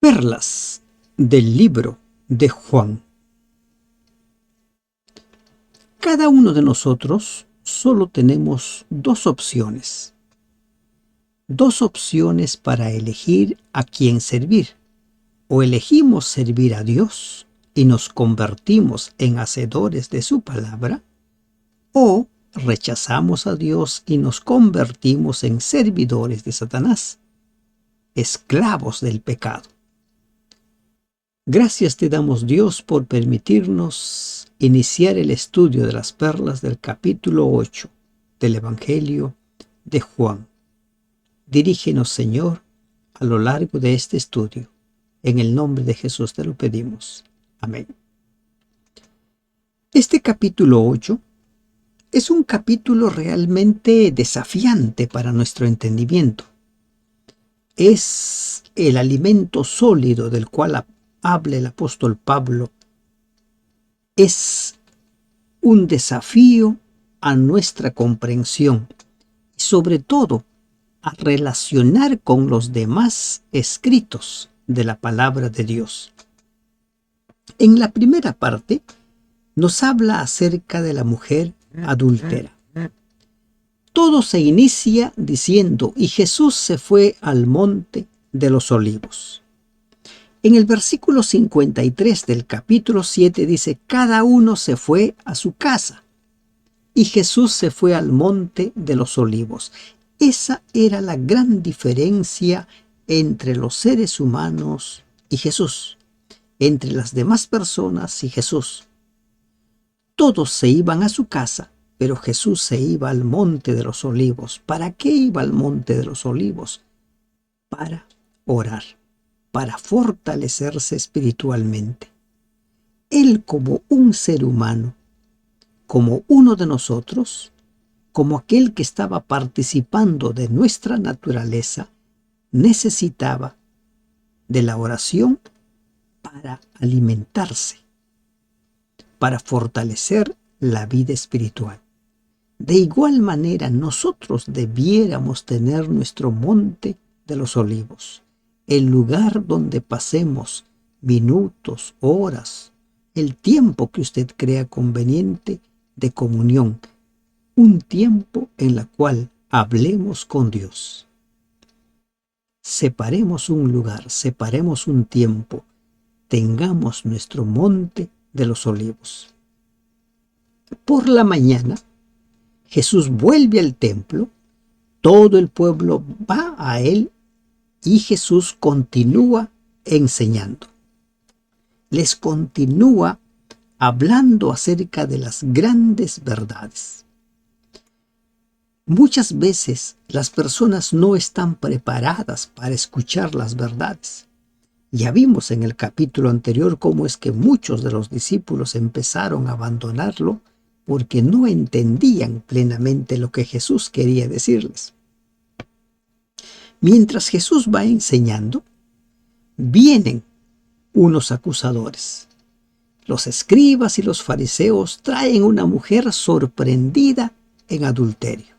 Perlas del libro de Juan. Cada uno de nosotros solo tenemos dos opciones para elegir a quién servir. O elegimos servir a Dios y nos convertimos en hacedores de su palabra, o rechazamos a Dios y nos convertimos en servidores de Satanás, esclavos del pecado. Gracias te damos, Dios, por permitirnos iniciar el estudio de las perlas del capítulo 8 del Evangelio de Juan. Dirígenos, Señor, a lo largo de este estudio. En el nombre de Jesús te lo pedimos. Amén. Este capítulo 8 es un capítulo realmente desafiante para nuestro entendimiento. Es el alimento sólido del cual habla el apóstol Pablo. Es un desafío a nuestra comprensión y sobre todo a relacionar con los demás escritos de la palabra de Dios. En la primera parte nos habla acerca de la mujer adúltera. Todo se inicia diciendo: y Jesús se fue al monte de los olivos. En el versículo 53 del capítulo 7 dice: cada uno se fue a su casa, y Jesús se fue al monte de los olivos. Esa era la gran diferencia entre los seres humanos y Jesús, entre las demás personas y Jesús. Todos se iban a su casa, pero Jesús se iba al monte de los olivos. ¿Para qué iba al monte de los olivos? Para orar, para fortalecerse espiritualmente. Él, como un ser humano, como uno de nosotros, como aquel que estaba participando de nuestra naturaleza, necesitaba de la oración para alimentarse, para fortalecer la vida espiritual. De igual manera, nosotros debiéramos tener nuestro monte de los olivos, el lugar donde pasemos minutos, horas, el tiempo que usted crea conveniente de comunión, un tiempo en el cual hablemos con Dios. Separemos un lugar, separemos un tiempo, tengamos nuestro monte de los olivos. Por la mañana, Jesús vuelve al templo, todo el pueblo va a él y Jesús continúa enseñando. Les continúa hablando acerca de las grandes verdades. Muchas veces las personas no están preparadas para escuchar las verdades. Ya vimos en el capítulo anterior cómo es que muchos de los discípulos empezaron a abandonarlo porque no entendían plenamente lo que Jesús quería decirles. Mientras Jesús va enseñando, vienen unos acusadores. Los escribas y los fariseos traen una mujer sorprendida en adulterio.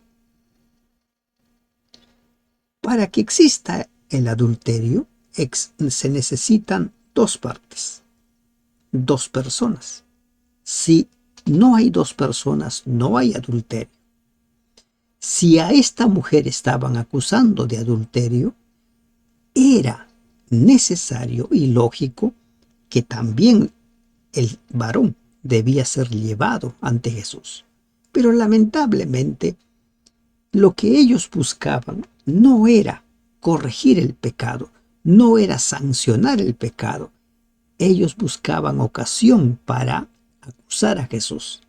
Para que exista el adulterio, se necesitan dos partes, dos personas. Si no hay dos personas, no hay adulterio. Si a esta mujer estaban acusando de adulterio, era necesario y lógico que también el varón debía ser llevado ante Jesús. Pero lamentablemente, lo que ellos buscaban no era corregir el pecado, no era sancionar el pecado. Ellos buscaban ocasión para acusar a Jesús.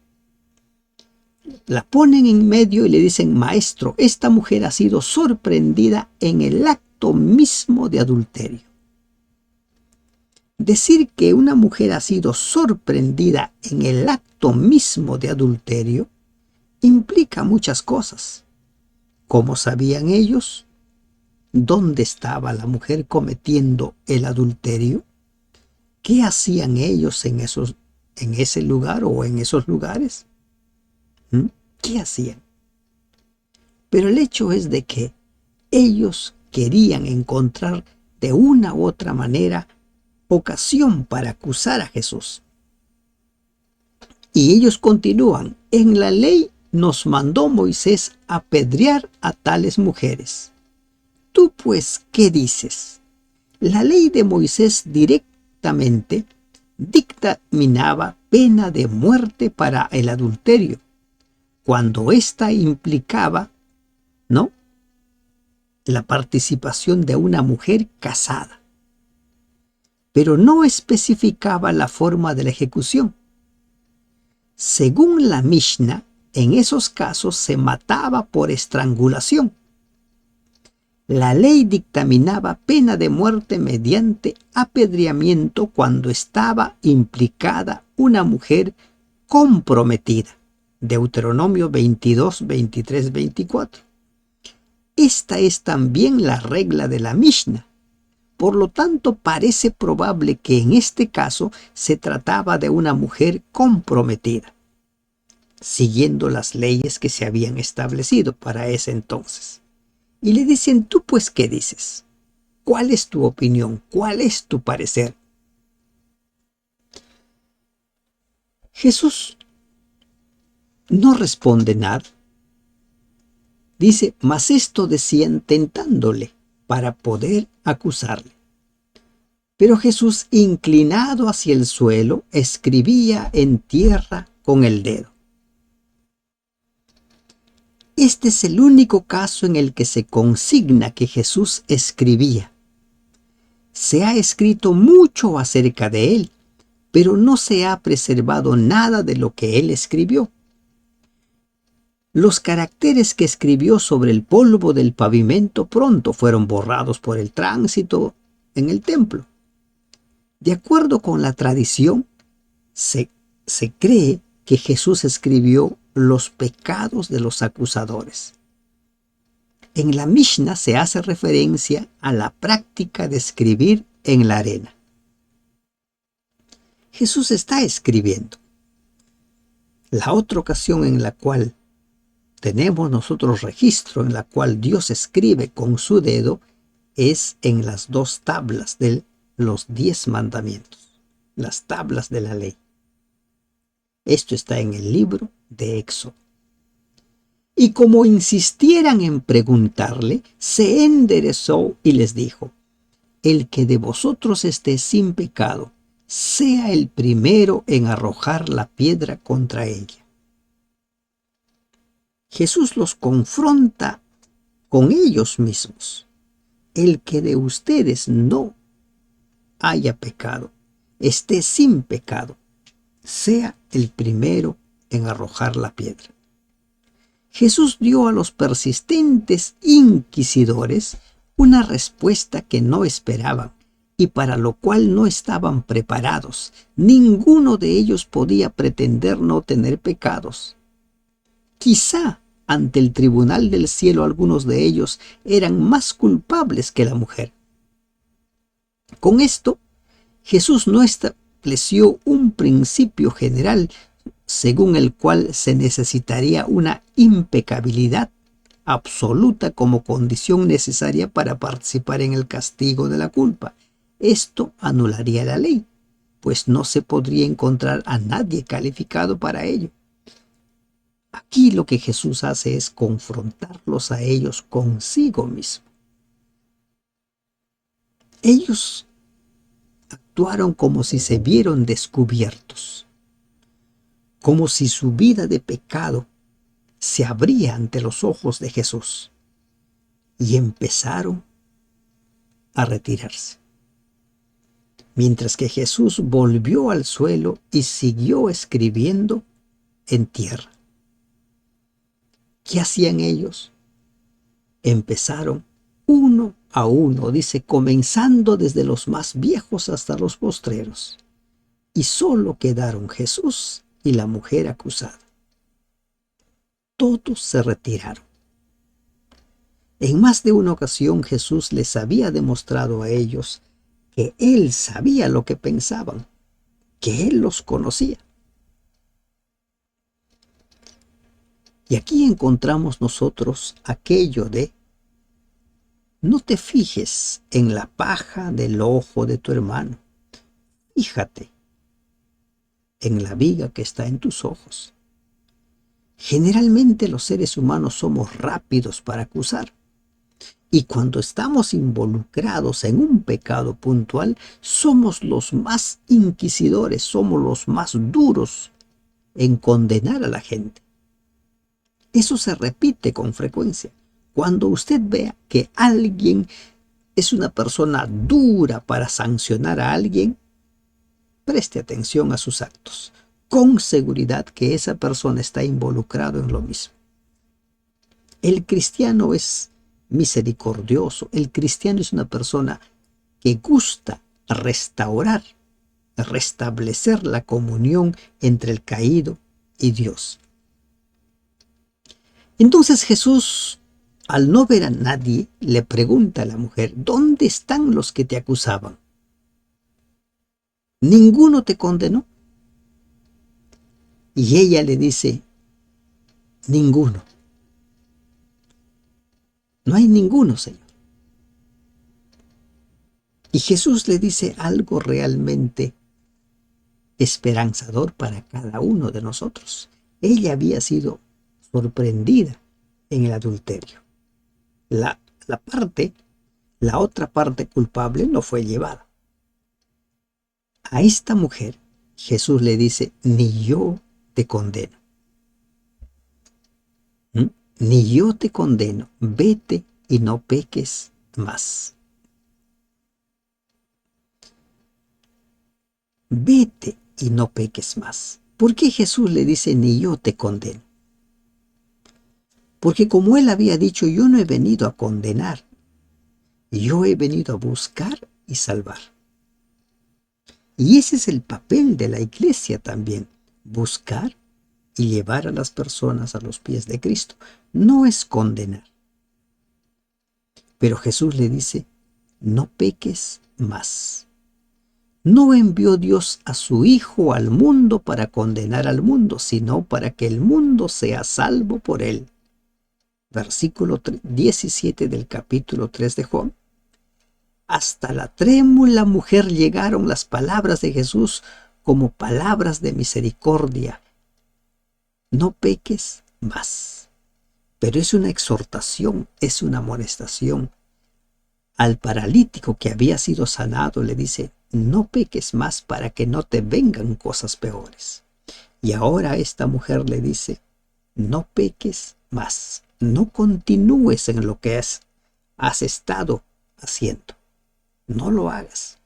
La ponen en medio y le dicen: maestro, esta mujer ha sido sorprendida en el acto mismo de adulterio. Decir que una mujer ha sido sorprendida en el acto mismo de adulterio implica muchas cosas. ¿Cómo sabían ellos dónde estaba la mujer cometiendo el adulterio? ¿Qué hacían ellos en ese lugar o en esos lugares? ¿Qué hacían? Pero el hecho es de que ellos querían encontrar de una u otra manera ocasión para acusar a Jesús. Y ellos continúan: en la ley nos mandó Moisés apedrear a tales mujeres. ¿Tú pues qué dices? La ley de Moisés directamente dictaminaba pena de muerte para el adulterio, cuando ésta implicaba, ¿no?, la participación de una mujer casada, pero no especificaba la forma de la ejecución. Según la Mishnah, en esos casos se mataba por estrangulación. La ley dictaminaba pena de muerte mediante apedreamiento cuando estaba implicada una mujer comprometida. Deuteronomio 22, 23, 24. Esta es también la regla de la Mishnah. Por lo tanto, parece probable que en este caso se trataba de una mujer comprometida, siguiendo las leyes que se habían establecido para ese entonces. Y le dicen: ¿tú pues qué dices? ¿Cuál es tu opinión? ¿Cuál es tu parecer? Jesús no responde nada. Dice: mas esto decían tentándole para poder acusarle. Pero Jesús, inclinado hacia el suelo, escribía en tierra con el dedo. Este es el único caso en el que se consigna que Jesús escribía. Se ha escrito mucho acerca de él, pero no se ha preservado nada de lo que él escribió. Los caracteres que escribió sobre el polvo del pavimento pronto fueron borrados por el tránsito en el templo. De acuerdo con la tradición, se cree que Jesús escribió los pecados de los acusadores. En la Mishnah se hace referencia a la práctica de escribir en la arena. Jesús está escribiendo. La otra ocasión en la cual tenemos nosotros registro, en la cual Dios escribe con su dedo, es en las 2 tablas de los 10 mandamientos, las tablas de la ley. Esto está en el libro de Éxodo. Y como insistieran en preguntarle, se enderezó y les dijo: el que de vosotros esté sin pecado, sea el primero en arrojar la piedra contra ella. Jesús los confronta con ellos mismos. El que de ustedes no haya pecado, esté sin pecado, sea el primero en arrojar la piedra. Jesús dio a los persistentes inquisidores una respuesta que no esperaban y para lo cual no estaban preparados. Ninguno de ellos podía pretender no tener pecados. Quizá ante el tribunal del cielo algunos de ellos eran más culpables que la mujer. Con esto, Jesús no estableció un principio general según el cual se necesitaría una impecabilidad absoluta como condición necesaria para participar en el castigo de la culpa. Esto anularía la ley, pues no se podría encontrar a nadie calificado para ello. Aquí lo que Jesús hace es confrontarlos a ellos consigo mismo. Ellos actuaron como si se vieron descubiertos, como si su vida de pecado se abría ante los ojos de Jesús, y empezaron a retirarse. Mientras que Jesús volvió al suelo y siguió escribiendo en tierra. ¿Qué hacían ellos? Empezaron uno a uno, dice, comenzando desde los más viejos hasta los postreros. Y solo quedaron Jesús y la mujer acusada. Todos se retiraron. En más de una ocasión Jesús les había demostrado a ellos que Él sabía lo que pensaban, que Él los conocía. Y aquí encontramos nosotros aquello de No te fijes en la paja del ojo de tu hermano. Fíjate en la viga que está en tus ojos. Generalmente los seres humanos somos rápidos para acusar. Y cuando estamos involucrados en un pecado puntual, somos los más inquisidores, somos los más duros en condenar a la gente. Eso se repite con frecuencia. Cuando usted vea que alguien es una persona dura para sancionar a alguien, preste atención a sus actos. Con seguridad que esa persona está involucrado en lo mismo. El cristiano es misericordioso. El cristiano es una persona que gusta restaurar, restablecer la comunión entre el caído y Dios. Entonces Jesús, al no ver a nadie, le pregunta a la mujer: ¿dónde están los que te acusaban? ¿Ninguno te condenó? Y ella le dice: ninguno. No hay ninguno, Señor. Y Jesús le dice algo realmente esperanzador para cada uno de nosotros. Ella había sido sorprendida en el adulterio. La otra parte culpable no fue llevada. A esta mujer Jesús le dice: ni yo te condeno. Ni yo te condeno. Vete y no peques más. Vete y no peques más. ¿Por qué Jesús le dice: ni yo te condeno? Porque como él había dicho, yo no he venido a condenar. Yo he venido a buscar y salvar. Y ese es el papel de la iglesia también: buscar y llevar a las personas a los pies de Cristo. No es condenar. Pero Jesús le dice: no peques más. No envió Dios a su Hijo al mundo para condenar al mundo, sino para que el mundo sea salvo por él. Versículo 17 del capítulo 3 de Juan. Hasta la trémula mujer llegaron las palabras de Jesús como palabras de misericordia. No peques más. Pero es una exhortación, es una amonestación. Al paralítico que había sido sanado le dice: no peques más para que no te vengan cosas peores. Y ahora a esta mujer le dice: no peques más. No continúes en lo que has estado haciendo. No lo hagas.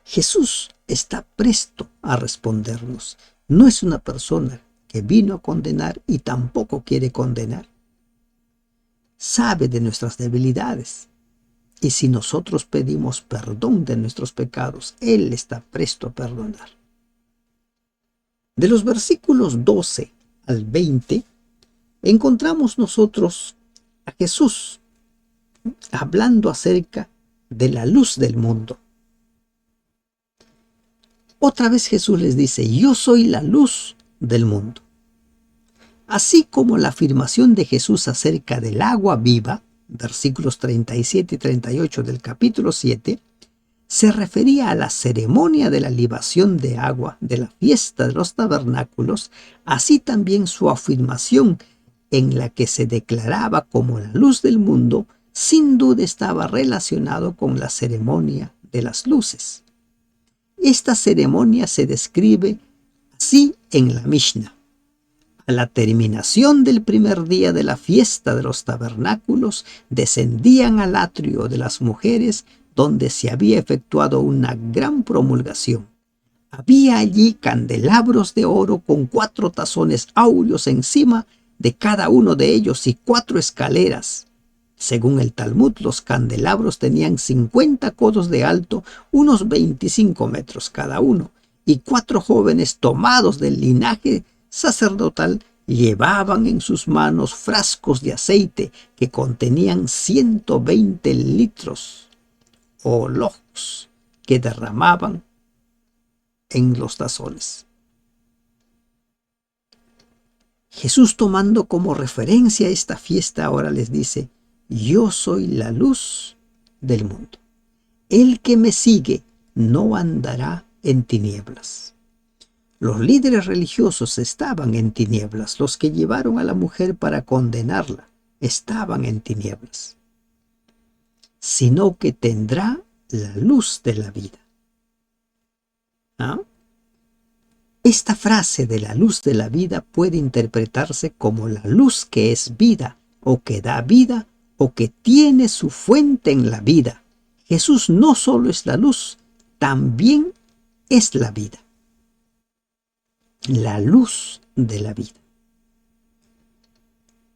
Jesús está presto a respondernos. No es una persona que vino a condenar y tampoco quiere condenar. Sabe de nuestras debilidades. Y si nosotros pedimos perdón de nuestros pecados, Él está presto a perdonar. De los versículos 12 al 20, encontramos nosotros a Jesús hablando acerca de la luz del mundo. Otra vez Jesús les dice: yo soy la luz del mundo. Así como la afirmación de Jesús acerca del agua viva, versículos 37 y 38 del capítulo 7, se refería a la ceremonia de la libación de agua de la fiesta de los tabernáculos, así también su afirmación en la que se declaraba como la luz del mundo, sin duda estaba relacionado con la ceremonia de las luces. Esta ceremonia se describe así en la Mishnah. A la terminación del primer día de la fiesta de los tabernáculos, descendían al atrio de las mujeres donde se había efectuado una gran promulgación. Había allí candelabros de oro con 4 tazones áureos encima de cada uno de ellos y 4 escaleras. Según el Talmud, los candelabros tenían 50 codos de alto, unos 25 metros cada uno, y 4 jóvenes tomados del linaje sacerdotal llevaban en sus manos frascos de aceite que contenían 120 litros o lojos que derramaban en los tazones. Jesús, tomando como referencia esta fiesta, ahora les dice: yo soy la luz del mundo. El que me sigue no andará en tinieblas. Los líderes religiosos estaban en tinieblas. Los que llevaron a la mujer para condenarla estaban en tinieblas. Sino que tendrá la luz de la vida. ¿Ah? Esta frase de la luz de la vida puede interpretarse como la luz que es vida, o que da vida, o que tiene su fuente en la vida. Jesús no solo es la luz, también es la vida. La luz de la vida.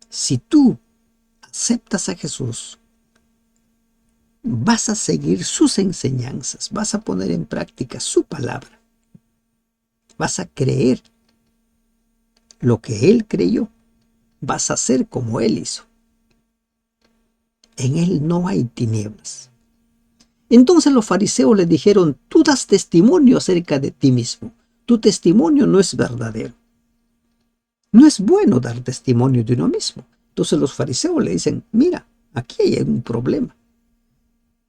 Si tú aceptas a Jesús, vas a seguir sus enseñanzas, vas a poner en práctica su palabra, vas a creer lo que Él creyó, vas a hacer como Él hizo. En Él no hay tinieblas. Entonces los fariseos le dijeron: tú das testimonio acerca de ti mismo, tu testimonio no es verdadero. No es bueno dar testimonio de uno mismo. Entonces los fariseos le dicen: mira, aquí hay un problema.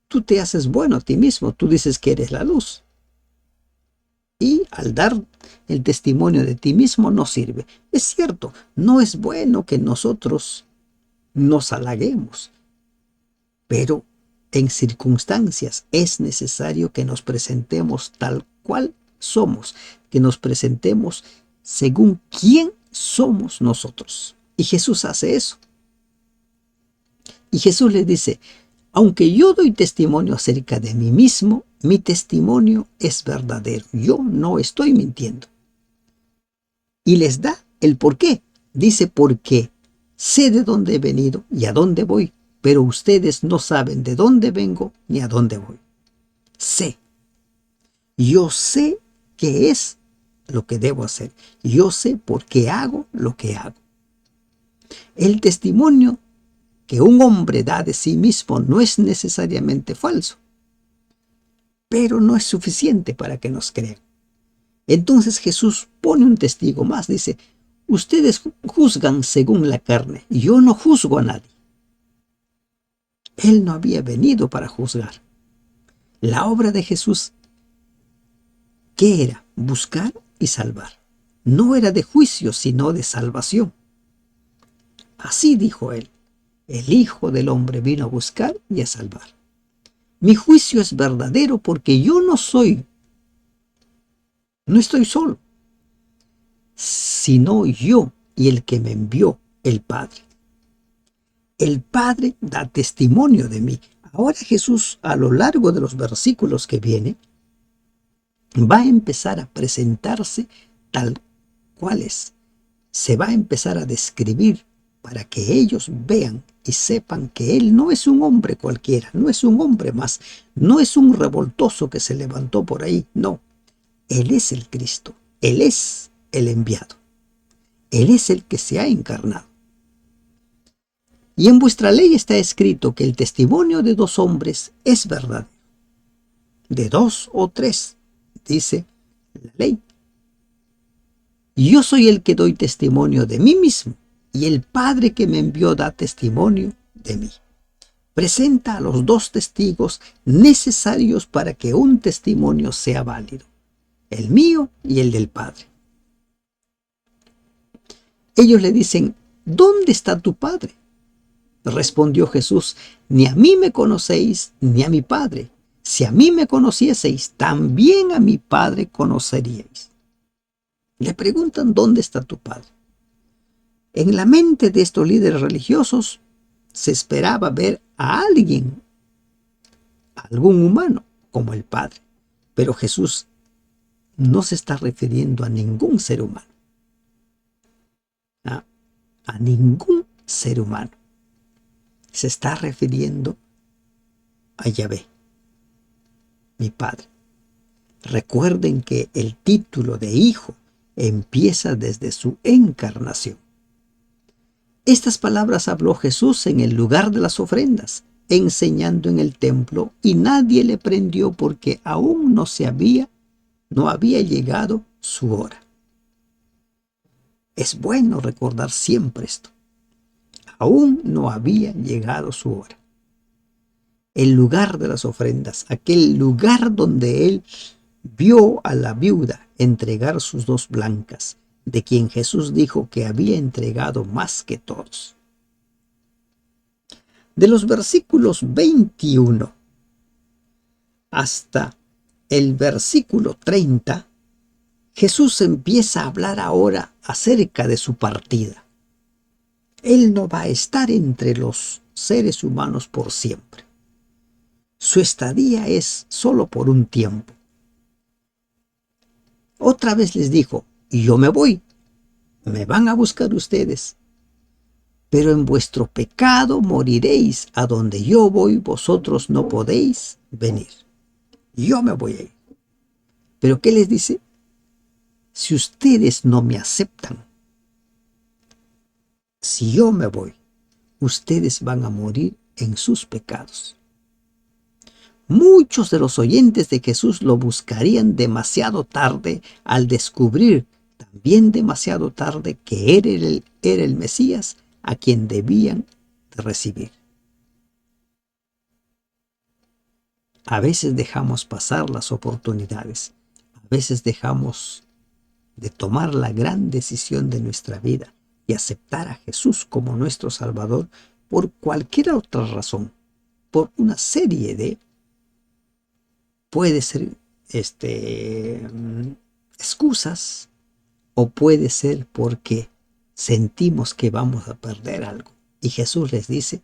Tú te haces bueno a ti mismo, tú dices que eres la luz. Y al dar el testimonio de ti mismo no sirve. Es cierto, no es bueno que nosotros nos halaguemos, pero en circunstancias es necesario que nos presentemos tal cual somos, que nos presentemos según quién somos nosotros. Y Jesús hace eso. Y Jesús les dice: aunque yo doy testimonio acerca de mí mismo, mi testimonio es verdadero. Yo no estoy mintiendo. Y les da el por qué. Dice: porque sé de dónde he venido y a dónde voy, pero ustedes no saben de dónde vengo ni a dónde voy. Sé. Yo sé qué es lo que debo hacer. Yo sé por qué hago lo que hago. El testimonio que un hombre da de sí mismo no es necesariamente falso, pero no es suficiente para que nos crean. Entonces Jesús pone un testigo más, dice: ustedes juzgan según la carne, yo no juzgo a nadie. Él no había venido para juzgar. La obra de Jesús, ¿qué era? Buscar y salvar. No era de juicio, sino de salvación. Así dijo él: el Hijo del Hombre vino a buscar y a salvar. Mi juicio es verdadero porque yo no estoy solo, sino yo y el que me envió, el Padre. El Padre da testimonio de mí. Ahora Jesús, a lo largo de los versículos que viene, va a empezar a presentarse tal cual es. Se va a empezar a describir para que ellos vean y sepan que Él no es un hombre cualquiera, no es un hombre más, no es un revoltoso que se levantó por ahí, no. Él es el Cristo, Él es el enviado, Él es el que se ha encarnado. Y en vuestra ley está escrito que el testimonio de dos hombres es verdad. De dos o tres, dice la ley. Y yo soy el que doy testimonio de mí mismo, y el Padre que me envió da testimonio de mí. Presenta a los dos testigos necesarios para que un testimonio sea válido: el mío y el del Padre. Ellos le dicen: ¿dónde está tu Padre? Respondió Jesús: ni a mí me conocéis, ni a mi Padre. Si a mí me conocieseis, también a mi Padre conoceríais. Le preguntan: ¿dónde está tu Padre? En la mente de estos líderes religiosos se esperaba ver a alguien, a algún humano, como el Padre. Pero Jesús no se está refiriendo a ningún ser humano. A ningún ser humano. Se está refiriendo a Yahvé, mi Padre. Recuerden que el título de hijo empieza desde su encarnación. Estas palabras habló Jesús en el lugar de las ofrendas, enseñando en el templo, y nadie le prendió porque aún no había llegado su hora. Es bueno recordar siempre esto. aún no había llegado su hora. El lugar de las ofrendas, aquel lugar donde él vio a la viuda entregar sus 2 blancas, de quien Jesús dijo que había entregado más que todos. De los versículos 21 hasta el versículo 30, Jesús empieza a hablar ahora acerca de su partida. Él no va a estar entre los seres humanos por siempre. Su estadía es solo por un tiempo. Otra vez les dijo, yo me voy, me van a buscar ustedes, pero en vuestro pecado moriréis. A donde yo voy, vosotros no podéis venir. Yo me voy a ir. ¿Pero qué les dice? Si ustedes no me aceptan, si yo me voy, ustedes van a morir en sus pecados. Muchos de los oyentes de Jesús lo buscarían demasiado tarde al descubrir también demasiado tarde que era el Mesías a quien debían de recibir. A veces dejamos pasar las oportunidades, a veces dejamos de tomar la gran decisión de nuestra vida y aceptar a Jesús como nuestro Salvador por cualquier otra razón, por una serie de, puede ser excusas, o puede ser porque sentimos que vamos a perder algo. Y Jesús les dice,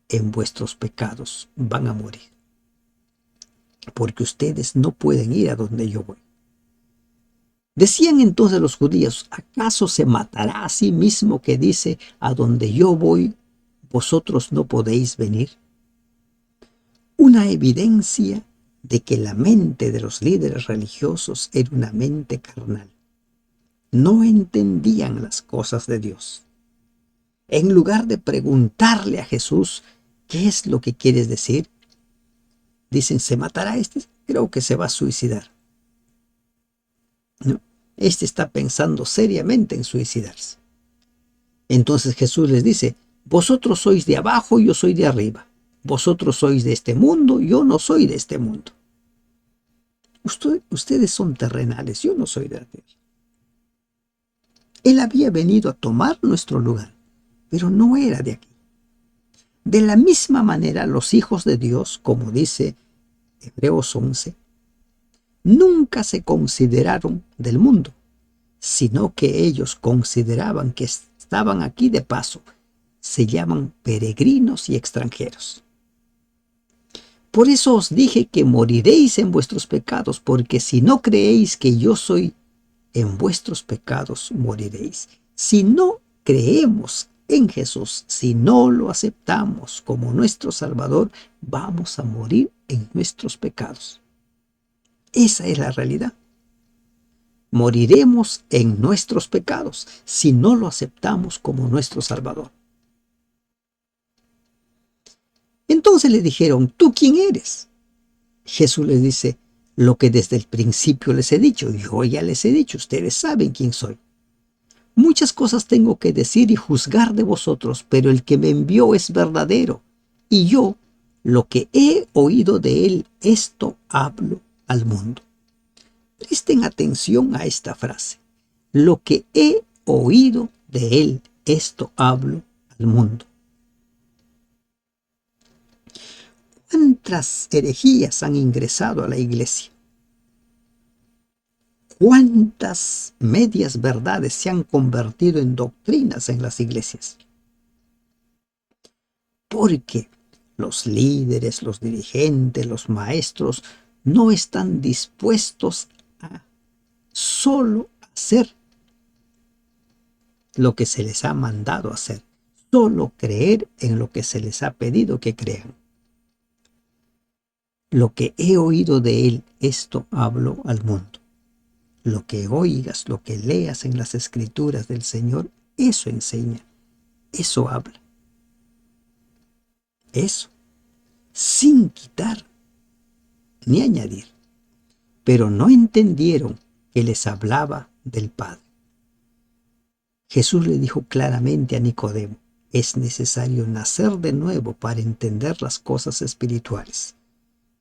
en vuestros pecados van a morir, porque ustedes no pueden ir a donde yo voy. Decían entonces los judíos, ¿acaso se matará a sí mismo que dice, a donde yo voy, vosotros no podéis venir? Una evidencia de que la mente de los líderes religiosos era una mente carnal. No entendían las cosas de Dios. En lugar de preguntarle a Jesús, ¿qué es lo que quieres decir? Dicen, ¿se matará este? Creo que se va a suicidar. No, este está pensando seriamente en suicidarse. Entonces Jesús les dice, vosotros sois de abajo, yo soy de arriba. Vosotros sois de este mundo, yo no soy de este mundo. Ustedes son terrenales, yo no soy de la tierra. Él había venido a tomar nuestro lugar, pero no era de aquí. De la misma manera, los hijos de Dios, como dice Hebreos 11, nunca se consideraron del mundo, sino que ellos consideraban que estaban aquí de paso. Se llaman peregrinos y extranjeros. Por eso os dije que moriréis en vuestros pecados, porque si no creéis que yo soy, en vuestros pecados moriréis. Si no creemos en Jesús, si no lo aceptamos como nuestro Salvador, vamos a morir en nuestros pecados. Esa es la realidad. Moriremos en nuestros pecados si no lo aceptamos como nuestro Salvador. Entonces le dijeron, ¿tú quién eres? Jesús les dice, lo que desde el principio les he dicho. Yo ya les he dicho, ustedes saben quién soy. Muchas cosas tengo que decir y juzgar de vosotros, pero el que me envió es verdadero, y yo, lo que he oído de él, esto hablo al mundo. Presten atención a esta frase. Lo que he oído de él, esto hablo al mundo. ¿Cuántas herejías han ingresado a la iglesia? ¿Cuántas medias verdades se han convertido en doctrinas en las iglesias? Porque los líderes, los dirigentes, los maestros no están dispuestos a solo hacer lo que se les ha mandado hacer, solo creer en lo que se les ha pedido que crean. Lo que he oído de él, esto hablo al mundo. Lo que oigas, lo que leas en las escrituras del Señor, eso enseña, eso habla. Eso, sin quitar ni añadir. Pero no entendieron que les hablaba del Padre. Jesús le dijo claramente a Nicodemo, Es necesario nacer de nuevo para entender las cosas espirituales.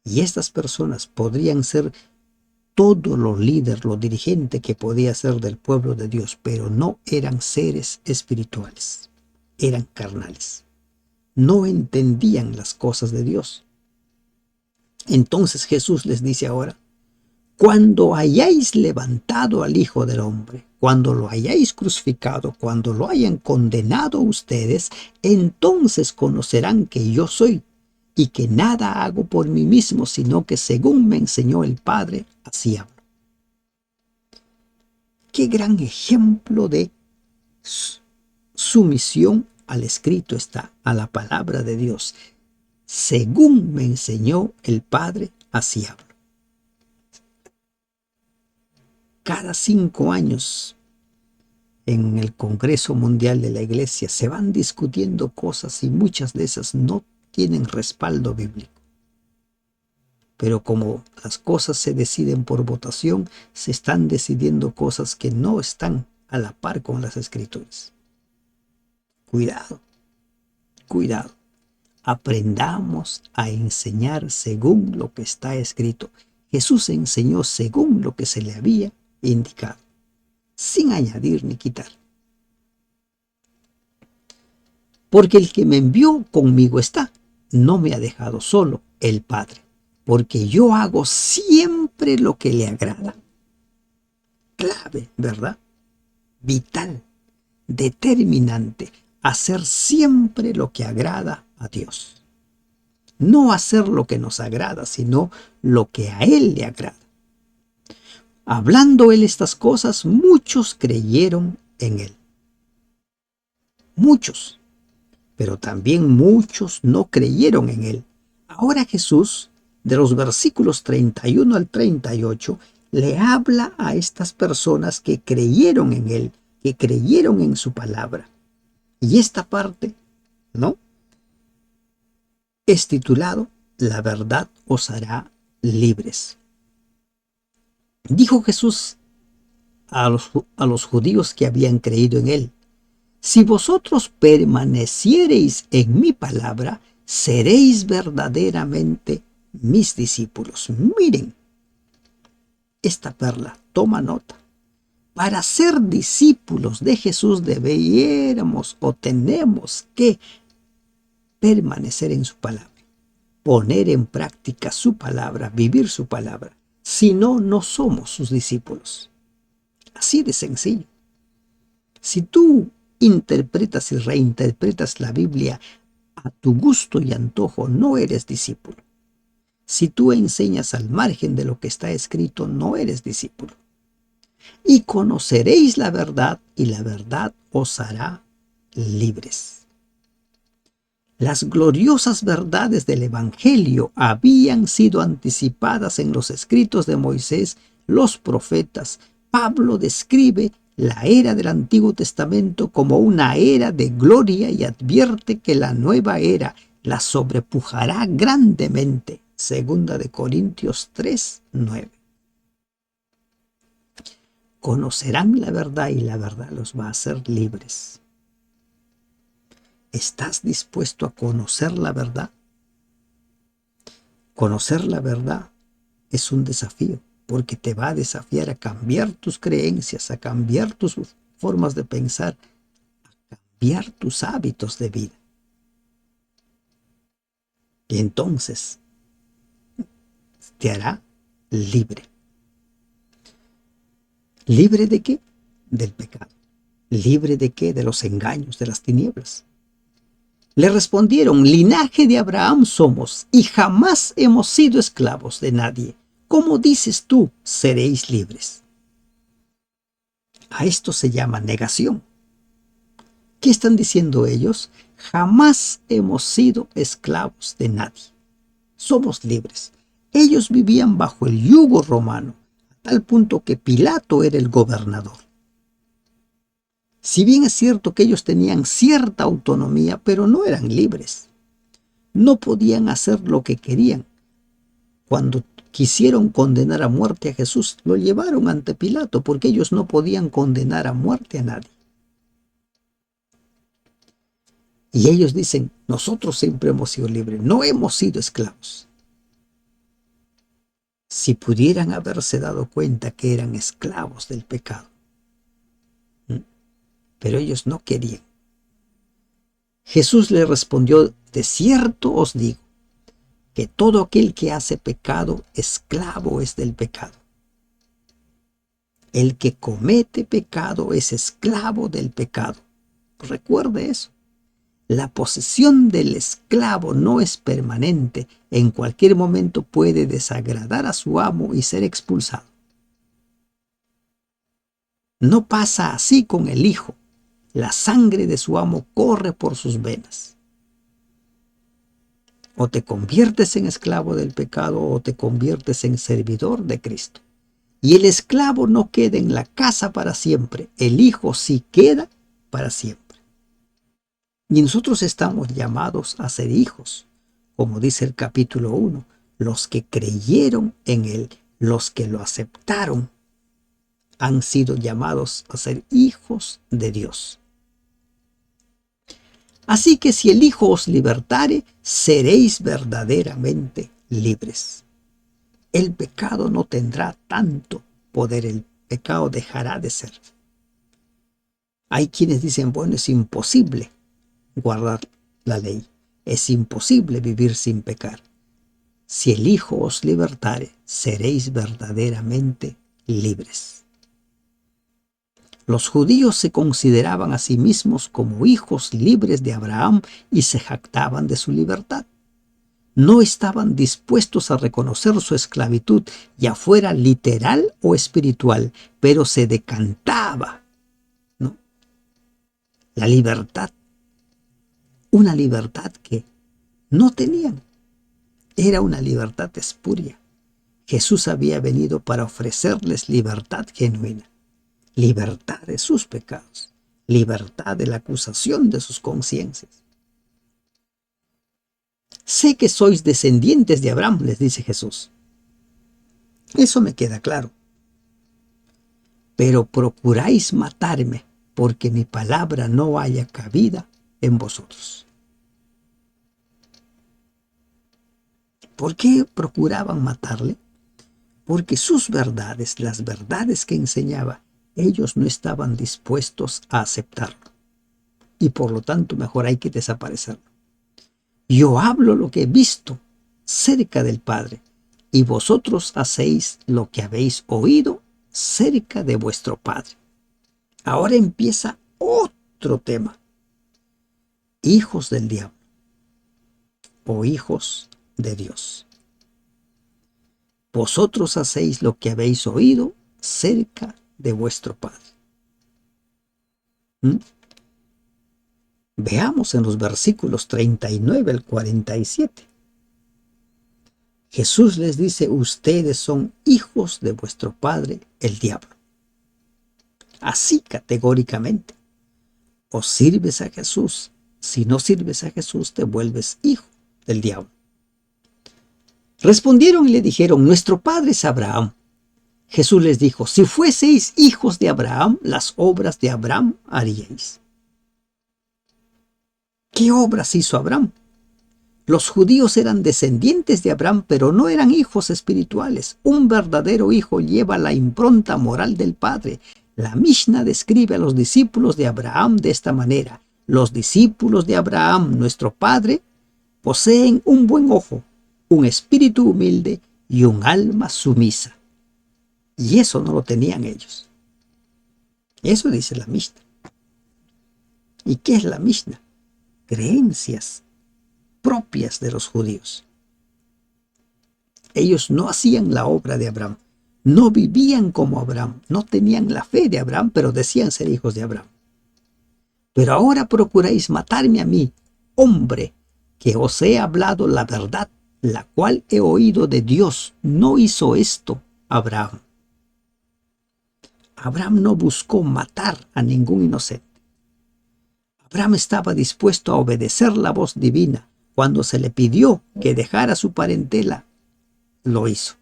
Y estas personas podrían ser todos los líderes, los dirigentes que podía ser del pueblo de Dios, pero no eran seres espirituales, eran carnales. No entendían las cosas de Dios. Entonces Jesús les dice ahora: cuando hayáis levantado al Hijo del Hombre, cuando lo hayáis crucificado, cuando lo hayan condenado ustedes, entonces conocerán que yo soy y que nada hago por mí mismo, sino que según me enseñó el Padre, así hablo. Qué gran ejemplo de sumisión al escrito está, a la palabra de Dios. Según me enseñó el Padre, así hablo. Cada 5 años en el Congreso Mundial de la Iglesia se van discutiendo cosas y muchas de esas no tienen respaldo bíblico. Pero como las cosas se deciden por votación, se están decidiendo cosas que no están a la par con las Escrituras. Cuidado, cuidado. Aprendamos a enseñar según lo que está escrito. Jesús enseñó según lo que se le había indicado, sin añadir ni quitar. Porque el que me envió conmigo está, no me ha dejado solo el Padre, porque yo hago siempre lo que le agrada. Clave, ¿verdad? Vital, determinante, hacer siempre lo que agrada a Dios. No hacer lo que nos agrada, sino lo que a Él le agrada. Hablando Él estas cosas, muchos creyeron en Él. Muchos. Pero también muchos no creyeron en Él. Ahora Jesús, de los versículos 31 al 38, le habla a estas personas que creyeron en Él, que creyeron en su palabra. Y esta parte, ¿no?, es titulado: La verdad os hará libres. Dijo Jesús a los judíos que habían creído en Él: si vosotros permaneciereis en mi palabra, seréis verdaderamente mis discípulos. Miren esta perla, toma nota. Para ser discípulos de Jesús debiéramos o tenemos que permanecer en su palabra, poner en práctica su palabra, vivir su palabra. Si no, no somos sus discípulos. Así de sencillo. Si tú interpretas y reinterpretas la Biblia a tu gusto y antojo, no eres discípulo. Si tú enseñas al margen de lo que está escrito, no eres discípulo. Y conoceréis la verdad, y la verdad os hará libres. Las gloriosas verdades del Evangelio habían sido anticipadas en los escritos de Moisés, los profetas. Pablo describe la era del Antiguo Testamento como una era de gloria y advierte que la nueva era la sobrepujará grandemente. Segunda de Corintios 3:9. Conocerán la verdad y la verdad los va a hacer libres. ¿Estás dispuesto a conocer la verdad? Conocer la verdad es un desafío, porque te va a desafiar a cambiar tus creencias, a cambiar tus formas de pensar, a cambiar tus hábitos de vida. Y entonces te hará libre. ¿Libre de qué? Del pecado. ¿Libre de qué? De los engaños, de las tinieblas. Le respondieron: linaje de Abraham somos y jamás hemos sido esclavos de nadie. ¿Cómo dices tú, seréis libres? A esto se llama negación. ¿Qué están diciendo ellos? Jamás hemos sido esclavos de nadie. Somos libres. Ellos vivían bajo el yugo romano, a tal punto que Pilato era el gobernador. Si bien es cierto que ellos tenían cierta autonomía, pero no eran libres. No podían hacer lo que querían. Cuando quisieron condenar a muerte a Jesús, lo llevaron ante Pilato, porque ellos no podían condenar a muerte a nadie. Y ellos dicen, nosotros siempre hemos sido libres, no hemos sido esclavos. Si pudieran haberse dado cuenta que eran esclavos del pecado. Pero ellos no querían. Jesús le respondió, de cierto os digo, que todo aquel que hace pecado, esclavo es del pecado. El que comete pecado es esclavo del pecado. Recuerde eso. La posesión del esclavo no es permanente. En cualquier momento puede desagradar a su amo y ser expulsado. No pasa así con el hijo. La sangre de su amo corre por sus venas. O te conviertes en esclavo del pecado o te conviertes en servidor de Cristo. Y el esclavo no queda en la casa para siempre. El hijo sí queda para siempre. Y nosotros estamos llamados a ser hijos, como dice el capítulo 1, los que creyeron en Él, los que lo aceptaron, han sido llamados a ser hijos de Dios. Así que si el Hijo os libertare, seréis verdaderamente libres. El pecado no tendrá tanto poder, el pecado dejará de ser. Hay quienes dicen, bueno, es imposible guardar la ley, es imposible vivir sin pecar. Si el Hijo os libertare, seréis verdaderamente libres. Los judíos se consideraban a sí mismos como hijos libres de Abraham y se jactaban de su libertad. No estaban dispuestos a reconocer su esclavitud, ya fuera literal o espiritual, pero se decantaba, ¿no?, la libertad, una libertad que no tenían. Era una libertad espuria. Jesús había venido para ofrecerles libertad genuina, libertad de sus pecados, libertad de la acusación de sus conciencias. Sé que sois descendientes de Abraham, les dice Jesús. Eso me queda claro. Pero procuráis matarme, porque mi palabra no haya cabida en vosotros. ¿Por qué procuraban matarle? Porque sus verdades, las verdades que enseñaba, ellos no estaban dispuestos a aceptarlo. Y por lo tanto, mejor hay que desaparecerlo. Yo hablo lo que he visto cerca del Padre, y vosotros hacéis lo que habéis oído cerca de vuestro Padre. Ahora empieza otro tema. Hijos del diablo o hijos de Dios. Vosotros hacéis lo que habéis oído cerca de vuestro Padre. Veamos en los versículos 39 al 47. Jesús les dice, ustedes son hijos de vuestro padre, el diablo. Así categóricamente. O sirves a Jesús. Si no sirves a Jesús, te vuelves hijo del diablo. Respondieron y le dijeron, nuestro padre es Abraham. Jesús les dijo, si fueseis hijos de Abraham, las obras de Abraham haríais. ¿Qué obras hizo Abraham? Los judíos eran descendientes de Abraham, pero no eran hijos espirituales. Un verdadero hijo lleva la impronta moral del padre. La Mishnah describe a los discípulos de Abraham de esta manera. Los discípulos de Abraham, nuestro padre, poseen un buen ojo, un espíritu humilde y un alma sumisa. Y eso no lo tenían ellos. Eso dice la Mishnah. ¿Y qué es la Mishnah? Creencias propias de los judíos. Ellos no hacían la obra de Abraham, no vivían como Abraham, no tenían la fe de Abraham, pero decían ser hijos de Abraham. Pero ahora procuráis matarme a mí, hombre, que os he hablado la verdad, la cual he oído de Dios. No hizo esto Abraham. Abraham no buscó matar a ningún inocente. Abraham estaba dispuesto a obedecer la voz divina. Cuando se le pidió que dejara su parentela, lo hizo.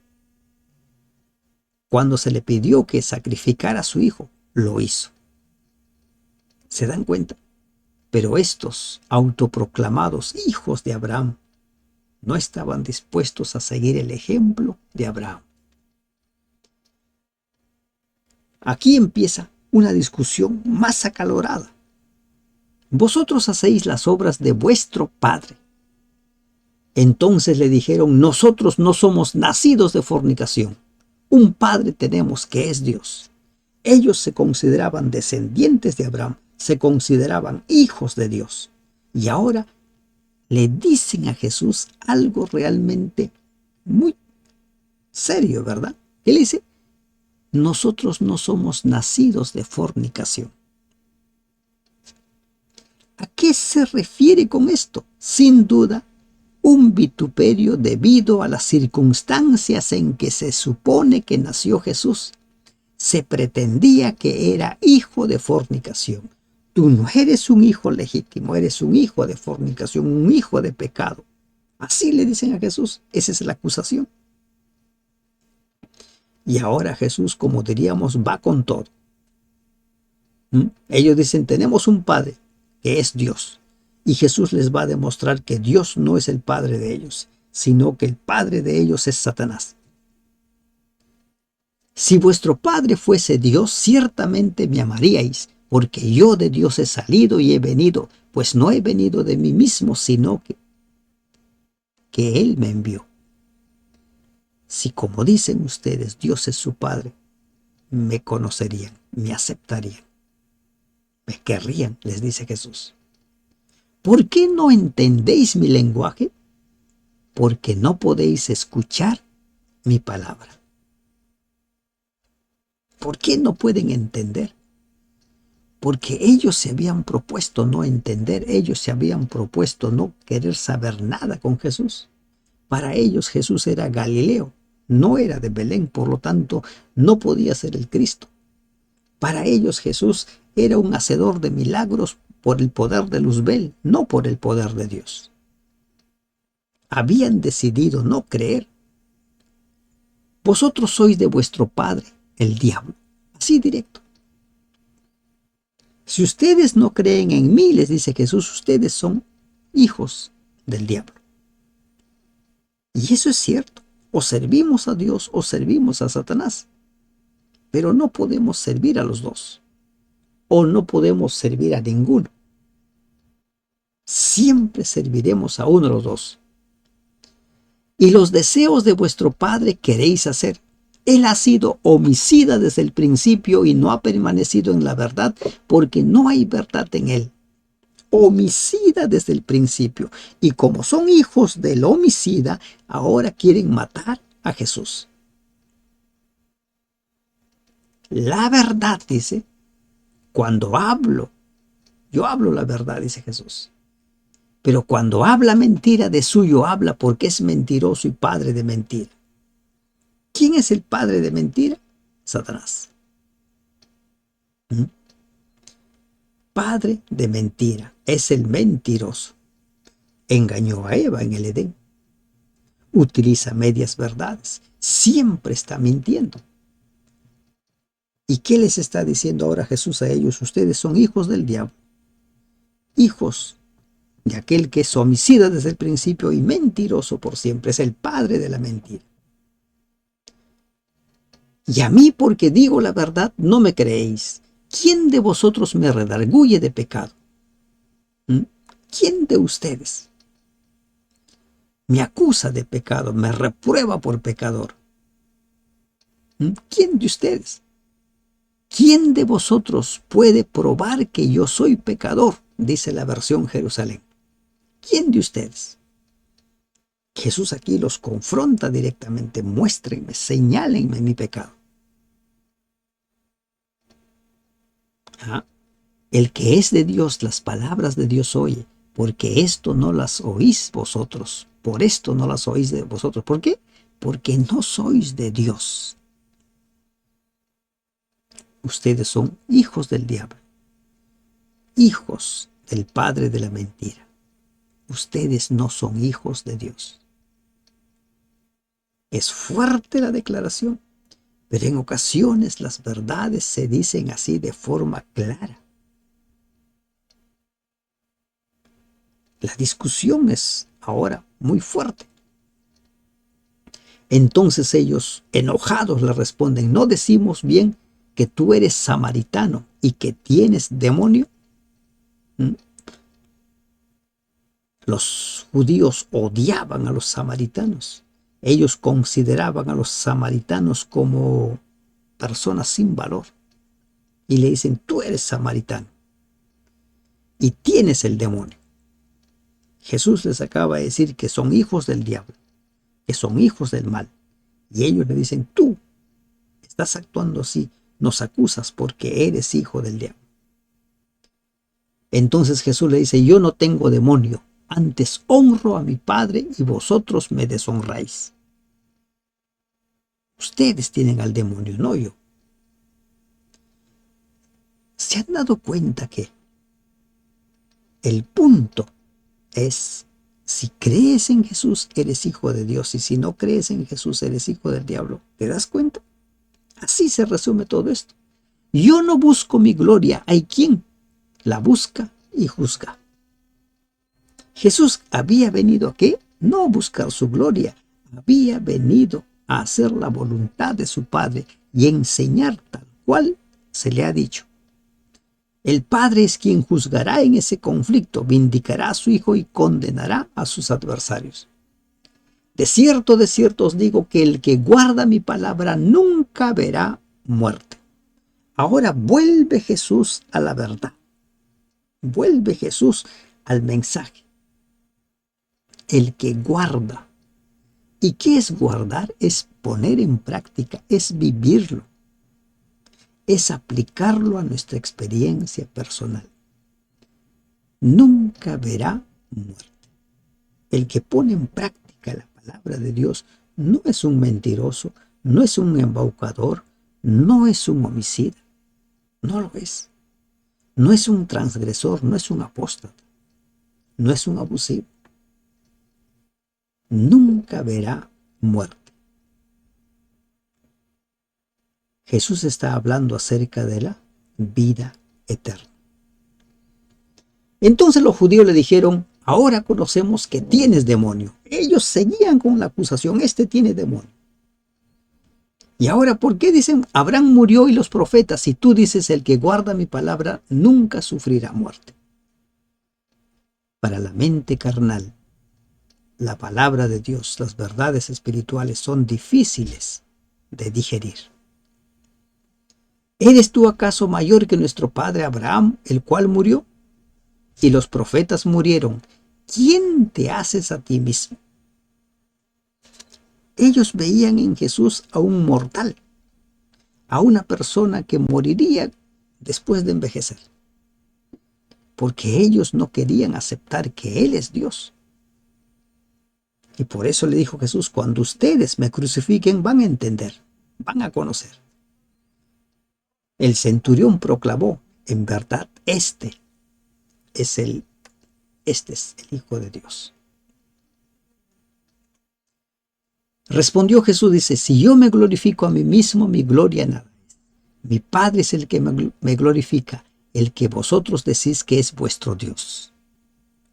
Cuando se le pidió que sacrificara a su hijo, lo hizo. ¿Se dan cuenta? Pero estos autoproclamados hijos de Abraham no estaban dispuestos a seguir el ejemplo de Abraham. Aquí empieza una discusión más acalorada. Vosotros hacéis las obras de vuestro padre. Entonces le dijeron, nosotros no somos nacidos de fornicación. Un padre tenemos que es Dios. Ellos se consideraban descendientes de Abraham, se consideraban hijos de Dios. Y ahora le dicen a Jesús algo realmente muy serio, ¿verdad? Él dice, nosotros no somos nacidos de fornicación. ¿A qué se refiere con esto? Sin duda, un vituperio debido a las circunstancias en que se supone que nació Jesús. Se pretendía que era hijo de fornicación. Tú no eres un hijo legítimo, eres un hijo de fornicación, un hijo de pecado. Así le dicen a Jesús, esa es la acusación. Y ahora Jesús, como diríamos, va con todo. Ellos dicen, tenemos un padre que es Dios. Y Jesús les va a demostrar que Dios no es el padre de ellos, sino que el padre de ellos es Satanás. Si vuestro padre fuese Dios, ciertamente me amaríais, porque yo de Dios he salido y he venido, pues no he venido de mí mismo, sino que Él me envió. Si como dicen ustedes, Dios es su padre, me conocerían, me aceptarían, me querrían, les dice Jesús. ¿Por qué no entendéis mi lenguaje? Porque no podéis escuchar mi palabra. ¿Por qué no pueden entender? Porque ellos se habían propuesto no entender, ellos se habían propuesto no querer saber nada con Jesús. Para ellos Jesús era Galileo, no era de Belén, por lo tanto no podía ser el Cristo. Para ellos Jesús era un hacedor de milagros por el poder de Luzbel, no por el poder de Dios. Habían decidido no creer. Vosotros sois de vuestro padre, el diablo. Así directo. Si ustedes no creen en mí, les dice Jesús, ustedes son hijos del diablo. Y eso es cierto. O servimos a Dios o servimos a Satanás. Pero no podemos servir a los dos. O no podemos servir a ninguno. Siempre serviremos a uno de los dos. Y los deseos de vuestro padre queréis hacer. Él ha sido homicida desde el principio y no ha permanecido en la verdad porque no hay verdad en él. Homicida desde el principio. Y como son hijos del homicida, ahora quieren matar a Jesús. La verdad, dice, cuando hablo, yo hablo la verdad, dice Jesús. Pero cuando habla mentira, de suyo habla porque es mentiroso y padre de mentira. ¿Quién es el padre de mentira? Satanás. Padre de mentira. Es el mentiroso. Engañó a Eva en el Edén. Utiliza medias verdades. Siempre está mintiendo. ¿Y qué les está diciendo ahora Jesús a ellos? Ustedes son hijos del diablo. Hijos de aquel que es homicida desde el principio y mentiroso por siempre. Es el padre de la mentira. Y a mí, porque digo la verdad, no me creéis. ¿Quién de vosotros me redarguye de pecado? ¿Quién de ustedes me acusa de pecado, me reprueba por pecador? ¿Quién de ustedes? ¿Quién de vosotros puede probar que yo soy pecador? Dice la versión Jerusalén. ¿Quién de ustedes? Jesús aquí los confronta directamente. Muéstrenme, señálenme mi pecado. El que es de Dios, las palabras de Dios oye, porque esto no las oís vosotros. Por esto no las oís de vosotros. ¿Por qué? Porque no sois de Dios. Ustedes son hijos del diablo, hijos del padre de la mentira. Ustedes no son hijos de Dios. Es fuerte la declaración, pero en ocasiones las verdades se dicen así de forma clara. La discusión es ahora muy fuerte. Entonces ellos, enojados, le responden, ¿no decimos bien que tú eres samaritano y que tienes demonio? ¿Mm? Los judíos odiaban a los samaritanos. Ellos consideraban a los samaritanos como personas sin valor. Y le dicen, tú eres samaritano y tienes el demonio. Jesús les acaba de decir que son hijos del diablo, que son hijos del mal. Y ellos le dicen, tú estás actuando así, nos acusas porque eres hijo del diablo. Entonces Jesús le dice, yo no tengo demonio, antes honro a mi Padre y vosotros me deshonráis. Ustedes tienen al demonio, no yo. ¿Se han dado cuenta que el punto es, si crees en Jesús, eres hijo de Dios, y si no crees en Jesús, eres hijo del diablo? ¿Te das cuenta? Así se resume todo esto. Yo no busco mi gloria, hay quien la busca y juzga. Jesús había venido ¿a qué? No a buscar su gloria, había venido a hacer la voluntad de su Padre y enseñar tal cual se le ha dicho. El Padre es quien juzgará en ese conflicto, vindicará a su Hijo y condenará a sus adversarios. De cierto os digo que el que guarda mi palabra nunca verá muerte. Ahora vuelve Jesús a la verdad. Vuelve Jesús al mensaje. El que guarda. ¿Y qué es guardar? Es poner en práctica, es vivirlo. Es aplicarlo a nuestra experiencia personal. Nunca verá muerte. El que pone en práctica la palabra de Dios no es un mentiroso, no es un embaucador, no es un homicida, no lo es. No es un transgresor, no es un apóstata, no es un abusivo. Nunca verá muerte. Jesús está hablando acerca de la vida eterna. Entonces los judíos le dijeron, ahora conocemos que tienes demonio. Ellos seguían con la acusación, este tiene demonio. Y ahora, ¿por qué dicen, Abraham murió y los profetas? Y tú dices, el que guarda mi palabra nunca sufrirá muerte. Para la mente carnal, la palabra de Dios, las verdades espirituales son difíciles de digerir. ¿Eres tú acaso mayor que nuestro padre Abraham, el cual murió? Y los profetas murieron. ¿Quién te haces a ti mismo? Ellos veían en Jesús a un mortal, a una persona que moriría después de envejecer, porque ellos no querían aceptar que Él es Dios. Y por eso le dijo Jesús, cuando ustedes me crucifiquen van a entender, van a conocer. El centurión proclamó, en verdad, este es el Hijo de Dios. Respondió Jesús, dice, si yo me glorifico a mí mismo, mi gloria nada es. Mi Padre es el que me glorifica, el que vosotros decís que es vuestro Dios.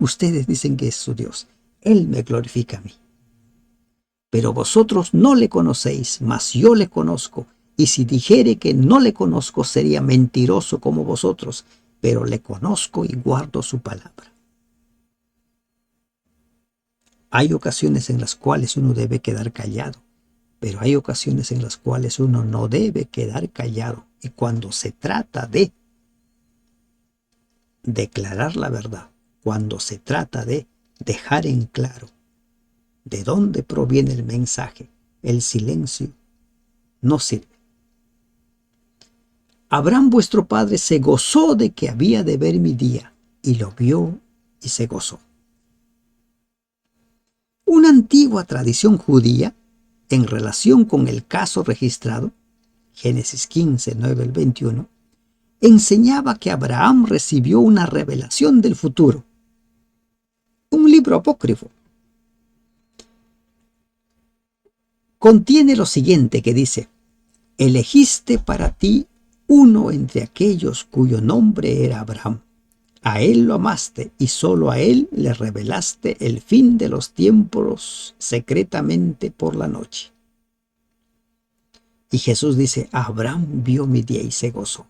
Ustedes dicen que es su Dios. Él me glorifica a mí. Pero vosotros no le conocéis, mas yo le conozco. Y si dijere que no le conozco, sería mentiroso como vosotros, pero le conozco y guardo su palabra. Hay ocasiones en las cuales uno debe quedar callado, pero hay ocasiones en las cuales uno no debe quedar callado. Y cuando se trata de declarar la verdad, cuando se trata de dejar en claro de dónde proviene el mensaje, el silencio no sirve. Abraham vuestro padre se gozó de que había de ver mi día, y lo vio y se gozó. Una antigua tradición judía, en relación con el caso registrado, Génesis 15, 9 al 21, enseñaba que Abraham recibió una revelación del futuro, un libro apócrifo. Contiene lo siguiente que dice, elegiste para ti uno entre aquellos cuyo nombre era Abraham. A él lo amaste y solo a él le revelaste el fin de los tiempos secretamente por la noche. Y Jesús dice, Abraham vio mi día y se gozó.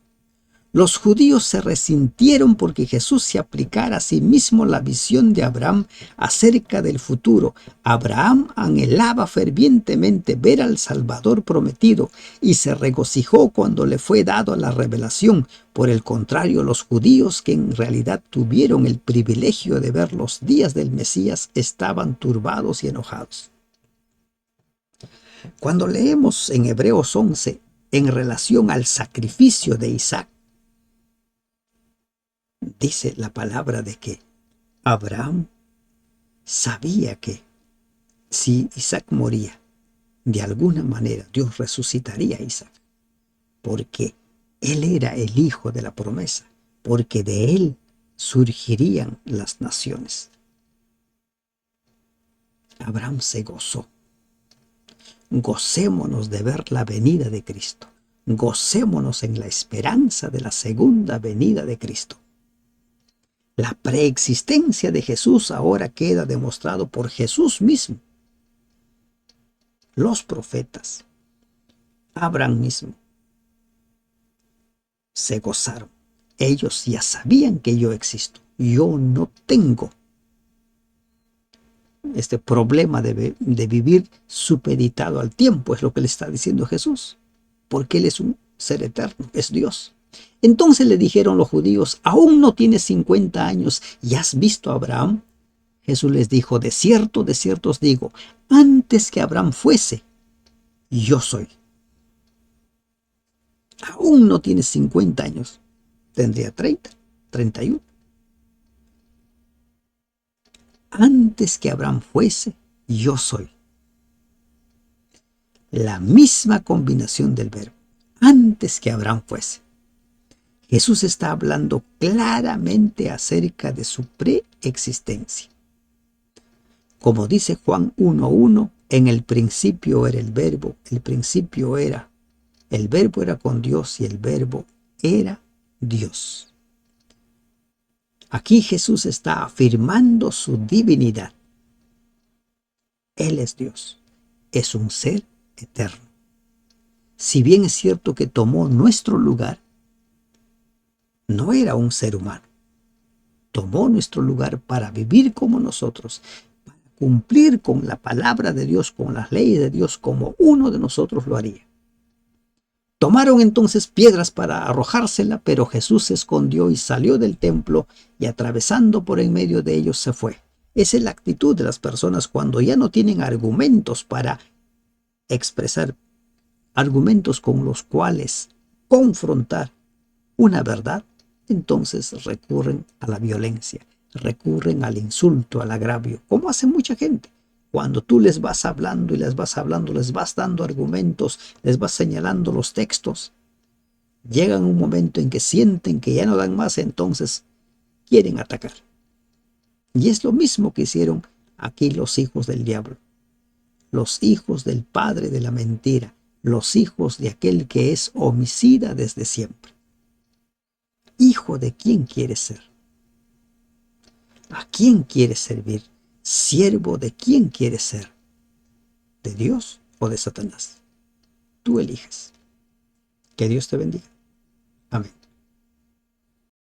Los judíos se resintieron porque Jesús se aplicara a sí mismo la visión de Abraham acerca del futuro. Abraham anhelaba fervientemente ver al Salvador prometido y se regocijó cuando le fue dado la revelación. Por el contrario, los judíos, que en realidad tuvieron el privilegio de ver los días del Mesías, estaban turbados y enojados. Cuando leemos en Hebreos 11 en relación al sacrificio de Isaac, dice la palabra de que Abraham sabía que si Isaac moría, de alguna manera Dios resucitaría a Isaac, porque él era el hijo de la promesa, porque de él surgirían las naciones. Abraham se gozó. Gocémonos de ver la venida de Cristo. Gocémonos en la esperanza de la segunda venida de Cristo. La preexistencia de Jesús ahora queda demostrado por Jesús mismo. Los profetas, Abraham mismo, se gozaron. Ellos ya sabían que yo existo. Yo no tengo este problema de vivir supeditado al tiempo, es lo que le está diciendo Jesús, porque Él es un ser eterno, es Dios. Entonces le dijeron los judíos, aún no tienes 50 años y has visto a Abraham. Jesús les dijo, de cierto os digo, antes que Abraham fuese, yo soy. Aún no tienes 50 años, tendría 30, 31. Antes que Abraham fuese, yo soy. La misma combinación del verbo, antes que Abraham fuese. Jesús está hablando claramente acerca de su preexistencia. Como dice Juan 1:1, en el principio era el verbo era con Dios y el verbo era Dios. Aquí Jesús está afirmando su divinidad. Él es Dios, es un ser eterno. Si bien es cierto que tomó nuestro lugar, no era un ser humano. Tomó nuestro lugar para vivir como nosotros, para cumplir con la palabra de Dios, con las leyes de Dios, como uno de nosotros lo haría. Tomaron entonces piedras para arrojársela, pero Jesús se escondió y salió del templo y atravesando por en medio de ellos se fue. Esa es la actitud de las personas cuando ya no tienen argumentos para expresar, argumentos con los cuales confrontar una verdad. Entonces recurren a la violencia, recurren al insulto, al agravio, como hace mucha gente. Cuando tú les vas hablando y les vas hablando, les vas dando argumentos, les vas señalando los textos, llegan un momento en que sienten que ya no dan más, entonces quieren atacar. Y es lo mismo que hicieron aquí los hijos del diablo, los hijos del padre de la mentira, los hijos de aquel que es homicida desde siempre. ¿Hijo de quién quieres ser? ¿A quién quieres servir? ¿Siervo de quién quieres ser? ¿De Dios o de Satanás? Tú eliges. Que Dios te bendiga. Amén.